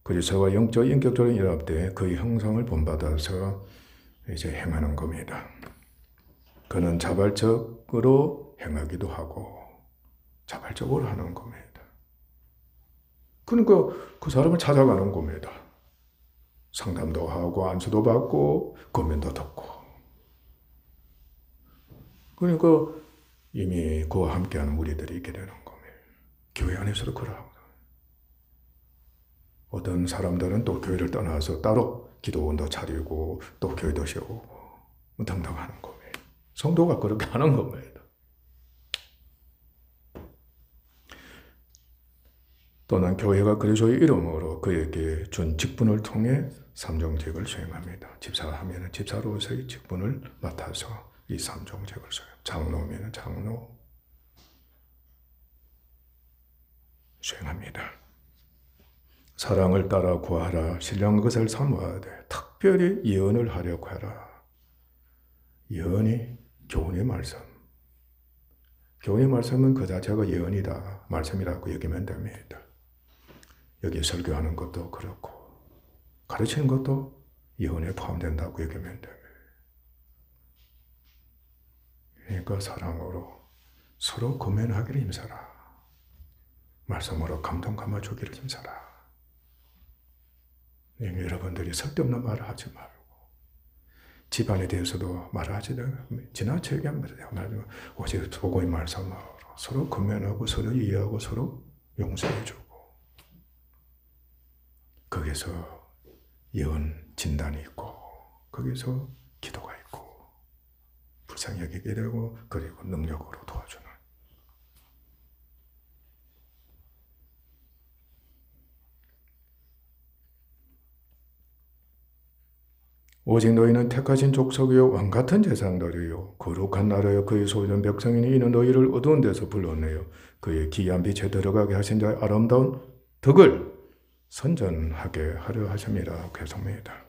그리스도와 영적 인격적인 연합돼 그의 형상을 본받아서 이제 행하는 겁니다. 그는 자발적으로 행하기도 하고 자발적으로 하는 겁니다. 그러니까 그 사람을 찾아가는 겁니다. 상담도 하고 안수도 받고 권면도 듣고. 그러니까 이미 그와 함께하는 무리들이 있게 되는 겁니다. 교회 안에서도 그러하고 어떤 사람들은 또 교회를 떠나서 따로 기도원도 차리고 또 교회도 세우고 등등 하는 겁니다. 성도가 그렇게 하는 겁니다. 또는 교회가 그리스도의 이름으로 그에게 준 직분을 통해 삼종직을 수행합니다. 집사하면 집사로서의 직분을 맡아서 이 삼종직을 수행합니다. 장로면 장로 수행합니다. 사랑을 따라 구하라. 신령한 것을 사모하되 특별히 예언을 하려고 하라. 예언이 교훈의 말씀. 교훈의 말씀은 그 자체가 예언이다. 말씀이라고 여기면 됩니다. 여기 설교하는 것도 그렇고 가르치는 것도 예언에 포함된다고 여기면 됩니다. 그러니까 사랑으로 서로 권면하기를 힘써라. 말씀으로 감동 감아주기를 힘써라. 여러분들이 쓸데없는 말을 하지 말고 집안에 대해서도 말하지 지나쳐 얘기하면 말고 오직 복음의 말씀으로 서로 권면하고 서로 이해하고 서로 용서해주고 거기서 예언 진단이 있고 거기서 기도가 있고 불쌍히 여기게 되고 그리고 능력으로 도와주는 오직 너희는 택하신 족속이요 왕같은 제사장들이요 거룩한 나라여 그의 소유된 백성이니 이는 너희를 어두운 데서 불렀네요. 그의 기이한 빛에 들어가게 하신 자의 아름다운 덕을 선전하게 하려 하심이라 계속합니다.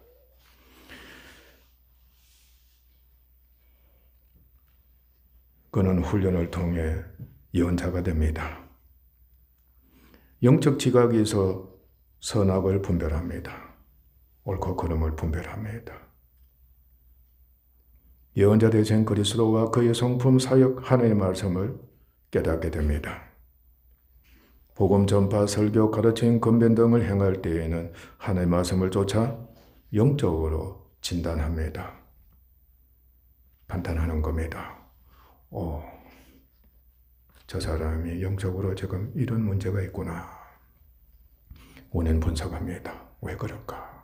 그는 훈련을 통해 예언자가 됩니다. 영적 지각에서 선악을 분별합니다. 옳고 그름을 분별합니다. 예언자 대신 그리스도와 그의 성품 사역 하나의 말씀을 깨닫게 됩니다. 복음 전파, 설교, 가르침, 권변 등을 행할 때에는 하나의 말씀을 쫓아 영적으로 진단합니다. 판단하는 겁니다. 저 사람이 영적으로 지금 이런 문제가 있구나. 원인 분석합니다. 왜 그럴까?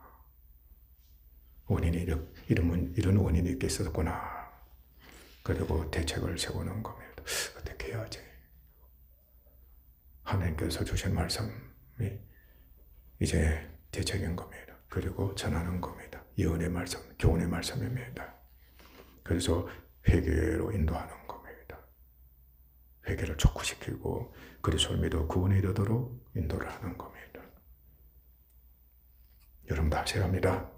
원인이 이런 원인이 있겠었구나. 그리고 대책을 세우는 겁니다. 어떻게 해야지? 하나님께서 주신 말씀이 이제 대책인 겁니다. 그리고 전하는 겁니다. 예언의 말씀, 교훈의 말씀입니다. 그래서 회개로 인도하는 겁니다. 회개를 촉구시키고 그리스도를 믿어 구원에 이르도록 인도를 하는 겁니다. 여러분도 하셔야 합니다.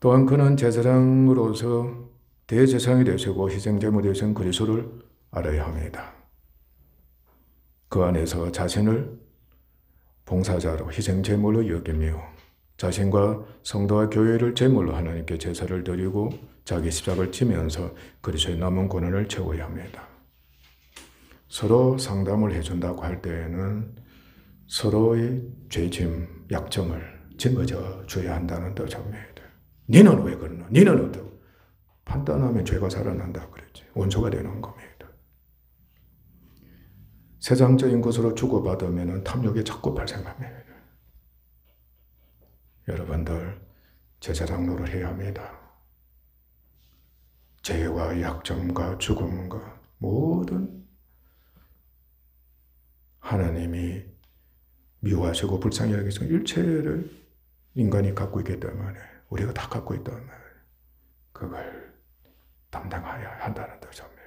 또한 그는 제사장으로서 대제사장이 되시고 희생제물이 되신 그리스도를 알아야 합니다. 그 안에서 자신을 봉사자로 희생 제물로 여기며 자신과 성도와 교회를 제물로 하나님께 제사를 드리고 자기 십자가를 지면서 그리스도의 남은 고난을 채워야 합니다. 서로 상담을 해준다고 할 때에는 서로의 죄짐, 약점을 짊어져 줘야 한다는 뜻입니다. 니는 왜 그러나? 니는 어떠고? 판단하면 죄가 살아난다 그랬지. 원수가 되는 겁니다. 세상적인 것으로 주고받으면 탐욕이 자꾸 발생합니다. 여러분들 제사장노를 해야 합니다. 죄와 약점과 죽음과 모든 하나님이 미워하시고 불쌍히 여기시는 일체를 인간이 갖고 있기 때문에 우리가 다 갖고 있단 말이에요. 그걸 담당해야 한다는 뜻입니다.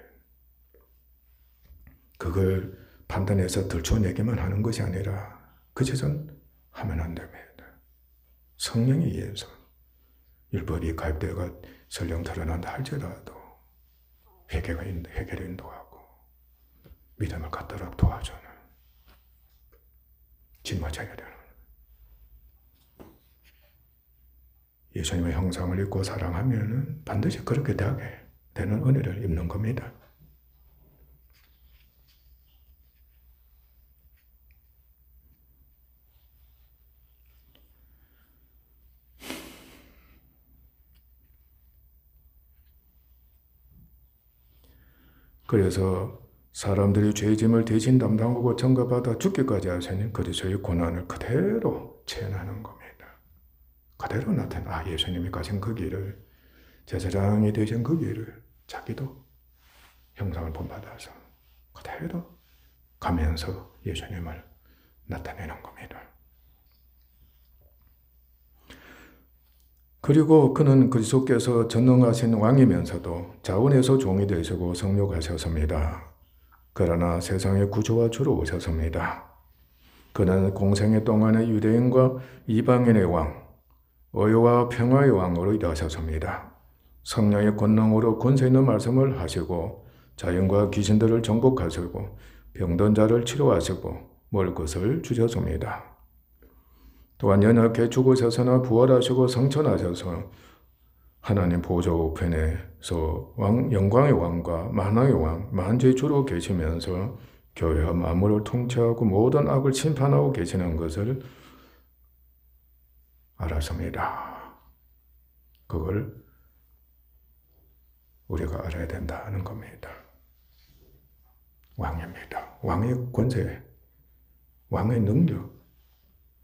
그걸 판단해서 들춰내기만 하는 것이 아니라 그제선 하면 안 됩니다. 성령에 의해서 율법이 가입되어 설령 드러난다 할지라도 회개를 인도하고 믿음을 갖도록 도와주는 짊어져야 되는 예수님의 형상을 입고 사랑하면 반드시 그렇게 되게 되는 은혜를 입는 겁니다. 그래서 사람들이 죄짐을 대신 담당하고 전가받아 죽기까지 하시는 그리스도의 고난을 그대로 체현하는 겁니다. 그대로 나타나 예수님이 가신 그 길을 제사장이 되신 그 길을 자기도 형상을 본받아서 그대로 가면서 예수님을 나타내는 겁니다. 그리고 그는 그리스도께서 전능하신 왕이면서도 자원에서 종이 되시고 성육하셨습니다. 그러나 세상의 구주와 주로 오셨습니다. 그는 공생애 동안의 유대인과 이방인의 왕, 의와 평화의 왕으로 일하셨습니다. 성령의 권능으로 권세 있는 말씀을 하시고 자연과 귀신들을 정복하시고 병든 자를 치료하시고 먹을 것을 주셨습니다. 또한 연약해 죽으셔서나 부활하시고 성천하셔서 하나님 보좌 우편에서 영광의 왕과 만왕의 왕, 만주의 주로 계시면서 교회와 만물을 통치하고 모든 악을 심판하고 계시는 것을 알았습니다. 그걸 우리가 알아야 된다는 겁니다. 왕입니다. 왕의 권세, 왕의 능력,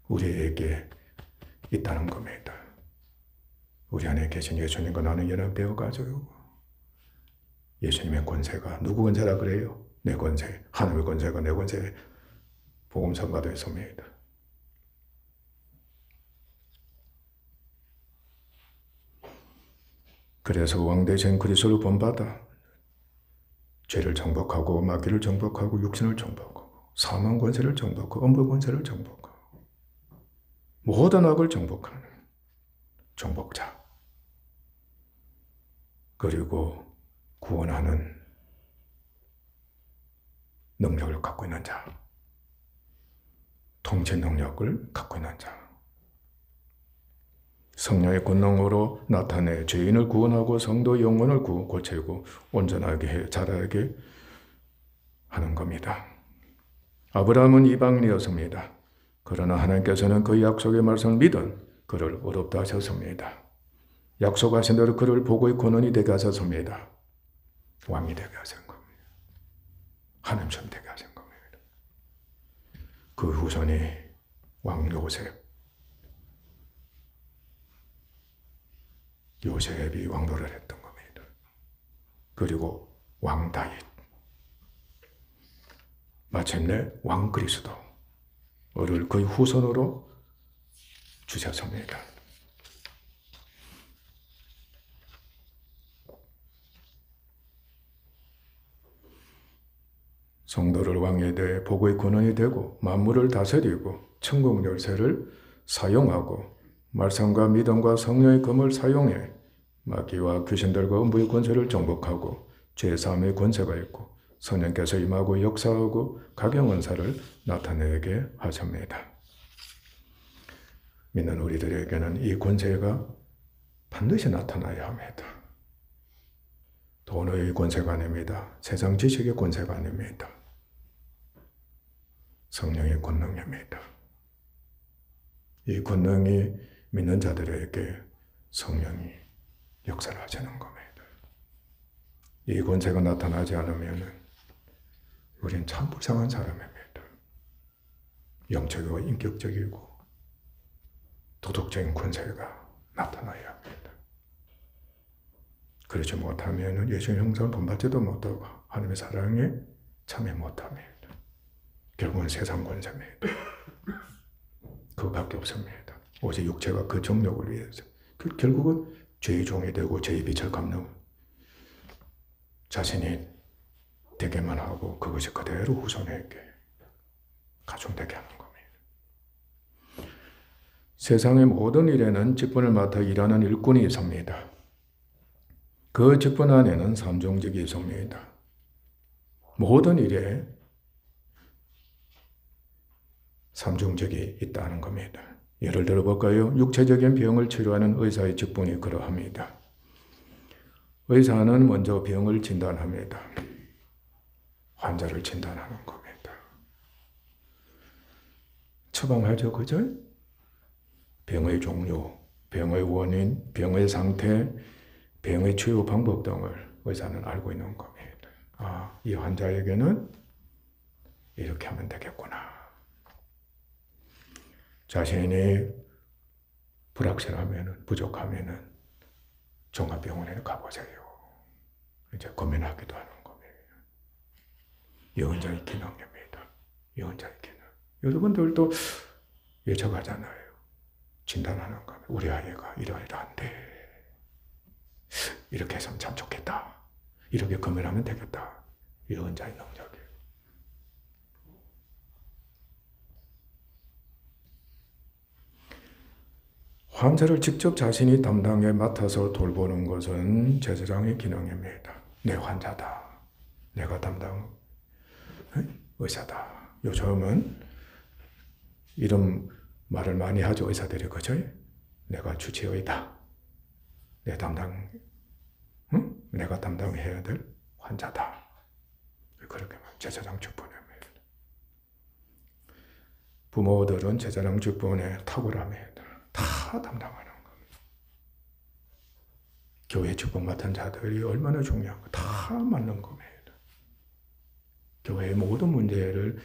우리에게 있다는 겁니다. 우리 안에 계신 예수님과 나는 연합되어 가지고 예수님의 권세가 누구 권세라 그래요? 내 권세, 하나님의 권세가 내 권세 복음 선가도 했습니다. 그래서 왕 대신 그리스도를 본받아 죄를 정복하고 마귀를 정복하고 육신을 정복하고 사망 권세를 정복하고 음부 권세를 정복하고 모든 악을 정복하는 정복자, 그리고 구원하는 능력을 갖고 있는 자, 통치 능력을 갖고 있는 자, 성령의 권능으로 나타내 죄인을 구원하고 성도 영혼을 고치고 온전하게 해 자라게 하는 겁니다. 아브라함은 이방인이었습니다. 그러나 하나님께서는 그 약속의 말씀을 믿은 그를 의롭다 하셨습니다. 약속하신 대로 그를 복의 권원이 되게 하셨습니다. 왕이 되게 하신 겁니다. 하나님처럼 되게 하신 겁니다. 그 후손이 왕 요셉이 왕노를 했던 겁니다. 그리고 왕 다윗, 마침내 왕 그리스도를 그의 후손으로 주셨습니다. 성도를 왕에 대해 복의 근원이 되고 만물을 다스리고 천국 열쇠를 사용하고 말씀과 믿음과 성령의 검을 사용해 마귀와 귀신들과 음부의 권세를 정복하고 죄사함의 권세가 있고 성령께서 임하고 역사하고 각영 은사를 나타내게 하십니다. 믿는 우리들에게는 이 권세가 반드시 나타나야 합니다. 돈의 권세가 아닙니다. 세상 지식의 권세가 아닙니다. 성령의 권능입니다. 이 권능이 믿는 자들에게 성령이 역사를 하시는 겁니다. 이 권세가 나타나지 않으면 우리는 참 불쌍한 사람입니다. 영적이고 인격적이고 도덕적인 권세가 나타나야 합니다. 그렇지 못하면 예수의 형상을 본받지도 못하고 하나님의 사랑에 참여 못합니다. 결국은 세상 권세입니다. 그거밖에 없습니다. 오직 육체가 그 정욕을 위해서 결국은 죄의 종이 되고 죄의 빛을 갚는 자신이 되게만 하고 그것이 그대로 후손에게 가중되게 하는 겁니다. 세상의 모든 일에는 직분을 맡아 일하는 일꾼이 있습니다. 그 직분 안에는 삼종직이 있습니다. 모든 일에 삼종직이 있다는 겁니다. 예를 들어 볼까요? 육체적인 병을 치료하는 의사의 직분이 그러합니다. 의사는 먼저 병을 진단합니다. 환자를 진단하는 겁니다. 처방하죠, 그죠? 병의 종류, 병의 원인, 병의 상태, 병의 치유 방법 등을 의사는 알고 있는 겁니다. 아, 이 환자에게는 이렇게 하면 되겠구나. 자신이 불확실하면, 부족하면 종합병원에 가보세요. 이제 고민하기도 하는 겁니다. 예언자의 기능입니다. 예언자의 기능. 여러분들도 예측하잖아요. 진단하는 겁니다. 우리 아이가 이러이러한데 이렇게 했으면 참 좋겠다. 이렇게 고민하면 되겠다. 예언자의 능력이에요. 환자를 직접 자신이 담당해 맡아서 돌보는 것은 제사장의 기능입니다. 내 환자다. 내가 담당 의사다. 요즘은 이런 말을 많이 하죠. 의사들이. 그죠? 내가 주치의다. 내가 담당해야 될 환자다. 그렇게 제사장 직분입니다. 부모들은 제사장 직분에 탁월합니다. 다 담당하는 겁니다. 교회 직분 맡은 자들이 얼마나 중요한가 다 맞는 겁니다. 교회의 모든 문제를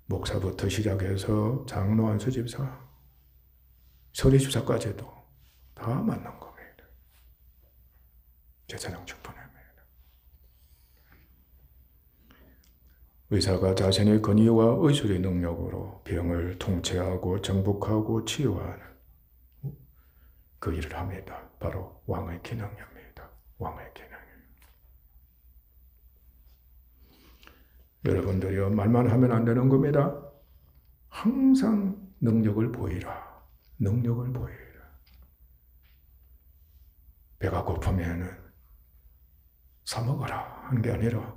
목사부터 시작해서 장로, 안수집사, 서리집사까지도 다 맞는 겁니다. 제사장 직분입니다. 의사가 자신의 권위와 의술의 능력으로 병을 통치하고 정복하고 치유하는 그 일을 합니다. 바로 왕의 기능입니다. 왕의 기능. 여러분들이요, 말만 하면 안 되는 겁니다. 항상 능력을 보이라. 능력을 보이라. 배가 고프면은 사 먹어라 하는 게 아니라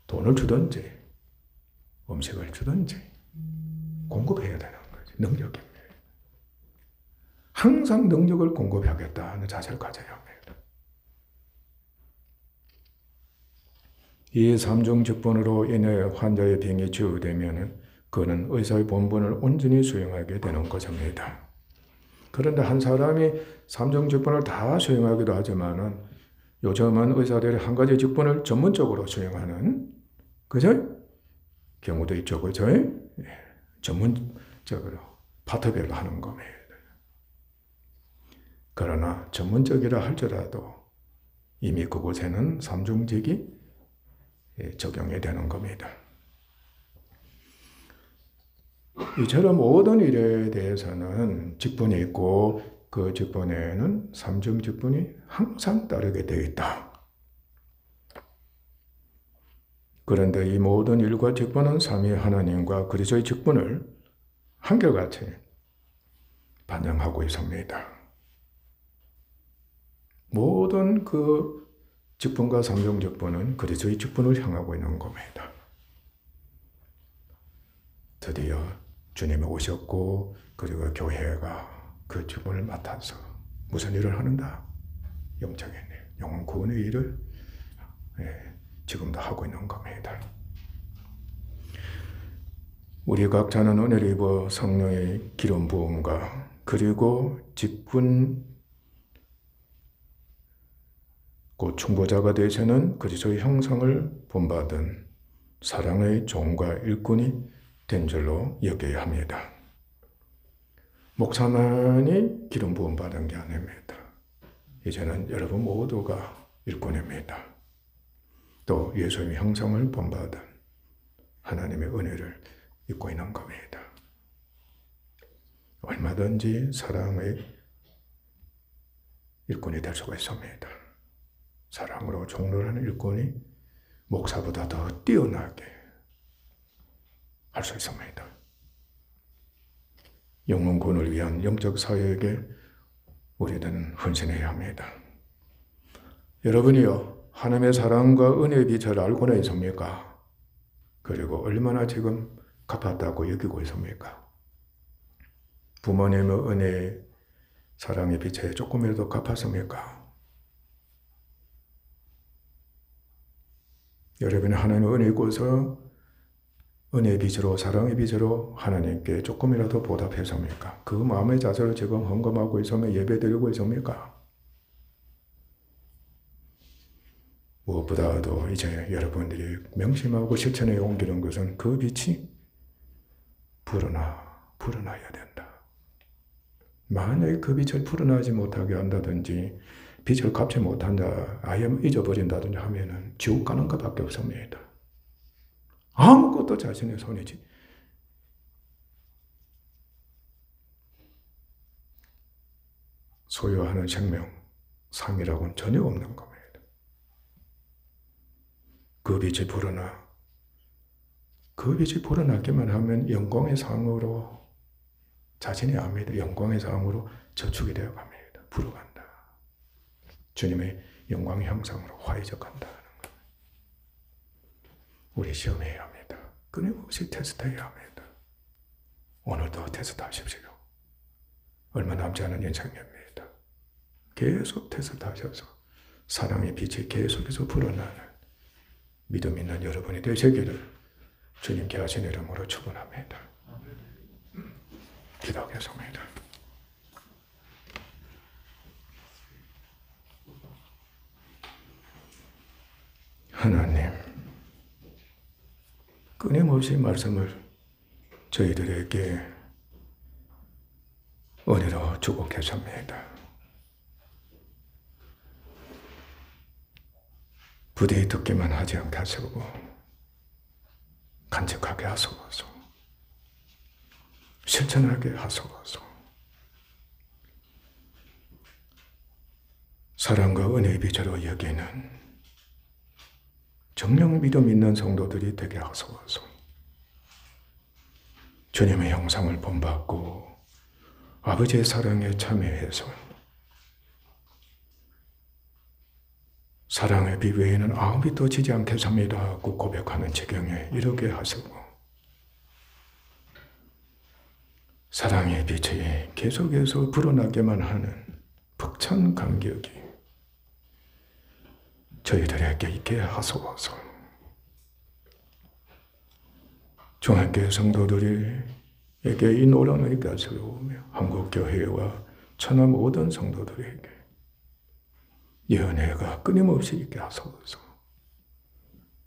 돈을 주든지 음식을 주든지 공급해야 되는 거지. 능력입니다. 항상 능력을 공급하겠다는 자세를 가져야 합니다. 이 삼종 직분으로 인해 환자의 병이 치유되면 그는 의사의 본분을 온전히 수행하게 되는 것입니다. 그런데 한 사람이 삼종 직분을 다 수행하기도 하지만은 요즘은 의사들이 한 가지 직분을 전문적으로 수행하는 그죠? 경우도 있죠, 그죠? 전문적으로 파트별로 하는 겁니다. 그러나 전문적이라 할지라도 이미 그곳에는 삼종직이 적용이 되는 겁니다. 이처럼 모든 일에 대해서는 직분이 있고 그 직분에는 삼종 직분이 항상 따르게 되어 있다. 그런데 이 모든 일과 직분은 삼위 하나님과 그리스도의 직분을 한결같이 반영하고 있습니다. 모든 그 직분과 삼종 직분은 그리스도의 직분을 향하고 있는 겁니다. 드디어 주님이 오셨고 그리고 교회가 그 직분을 맡아서 무슨 일을 하는다? 영적인 일, 영혼 구원의 일을 지금도 하고 있는 겁니다. 우리 각자는 은혜를 입어 성령의 기름 부음과 그리고 직분 곧 중보자가 되시는 그리스도의 형상을 본받은 사랑의 종과 일꾼이 된 줄로 여겨야 합니다. 목사만이 기름 부음 받은 게 아닙니다. 이제는 여러분 모두가 일꾼입니다. 또 예수님의 형상을 본받은 하나님의 은혜를 입고 있는 겁니다. 얼마든지 사랑의 일꾼이 될 수가 있습니다. 사랑으로 종로하는 일꾼이 목사보다 더 뛰어나게 할 수 있습니다. 영혼구원을 위한 영적 사역에 우리는 헌신해야 합니다. 여러분이요, 하나님의 사랑과 은혜의 빛을 알고는 있습니까? 그리고 얼마나 지금 갚았다고 여기고 있습니까? 부모님의 은혜, 사랑의 빛에 조금이라도 갚았습니까? 여러분이 하나님의 은혜에 있고서 은혜의 빛으로, 사랑의 빛으로 하나님께 조금이라도 보답했습니까? 그 마음의 자세로 지금 헌금하고 있으면 예배드리고 있습니까? 무엇보다도 이제 여러분들이 명심하고 실천에 옮기는 것은 그 빛이 불어나야 된다. 만약에 그 빛을 불어나지 못하게 한다든지 빛을 갚지 못한다, 아예 잊어버린다든지 하면은 지옥 가는 것밖에 없습니다. 아무것도 자신의 손이지. 소유하는 생명, 삶이라고는 전혀 없는 겁니다. 그 빛이 불어나기만 하면 영광의 상으로 자신이 압니다. 영광의 상으로 저축이 되어 갑니다. 불어간다. 주님의 영광의 형상으로 화해적한다는 것. 우리 시험해야 합니다. 끊임없이 테스트해야 합니다. 오늘도 테스트하십시오. 얼마 남지 않은 인생입니다. 계속 테스트하셔서 사랑의 빛이 계속해서 불어나는 믿음 있는 여러분이 되시기를 주님께 하신 이름으로 축원합니다. 기도하겠습니다. 하나님, 끊임없이 말씀을 저희들에게 은혜로 주고 계십니다. 부디 듣기만 하지 않게 하시고 간직하게 하소서. 실천하게 하소서. 사랑과 은혜의 빛으로 여기는 정령 믿음 있는 성도들이 되게 하소서. 주님의 형상을 본받고 아버지의 사랑에 참여해서 사랑의 빛 외에는 아무 빛도 지지 않겠습니다 하고 고백하는 지경에 이르게 하시고 사랑의 빛이 계속해서 불어나게만 하는 벅찬 감격이 저희들에게 있게 하소서. 중학교 성도들에게 이 노란의 빛을 오며 한국교회와 천하 모든 성도들에게 이 은혜가 끊임없이 있게 하소서.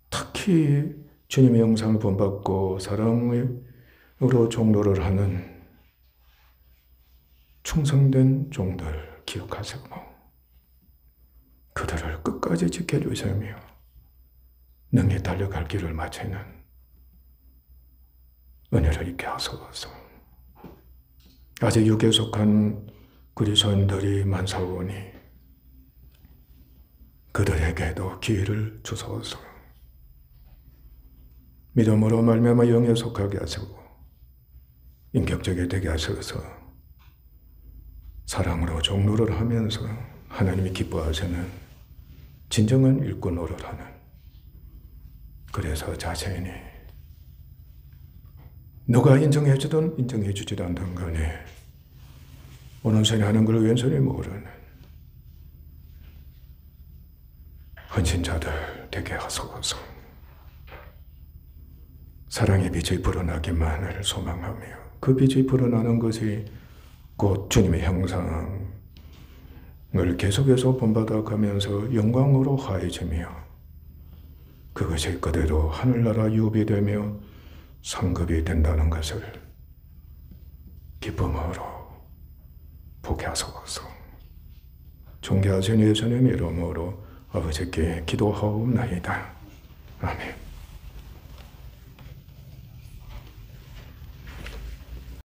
특히 주님의 영상을 본받고 사랑으로 종로를 하는 충성된 종들 기억하시고 그들을 끝까지 지켜주시며 능히 달려갈 길을 마치는 은혜를 있게 하소서. 아직 육에 속한 그리스도인들이 많사오니 그들에게도 기회를 주소서. 믿음으로 말미암아 영에 속하게 하시고 인격적이 되게 하셔서 사랑으로 종로를 하면서 하나님이 기뻐하시는 진정한 일꾼 노릇하는, 그래서 자신이 누가 인정해주든 인정해주지도 않든 간에 오른손이 하는 걸 왼손이 모르는 헌신자들 되게 하소서. 사랑의 빛이 불어나기만을 소망하며 그 빛이 불어나는 것이 곧 주님의 형상을 계속해서 본받아 가면서 영광으로 화해지며 그것이 그대로 하늘나라 유업이 되며 상급이 된다는 것을 기쁨으로 보게 하소서. 존귀하신 예수님 이름으로 아버지께 기도하옵나이다. 아멘.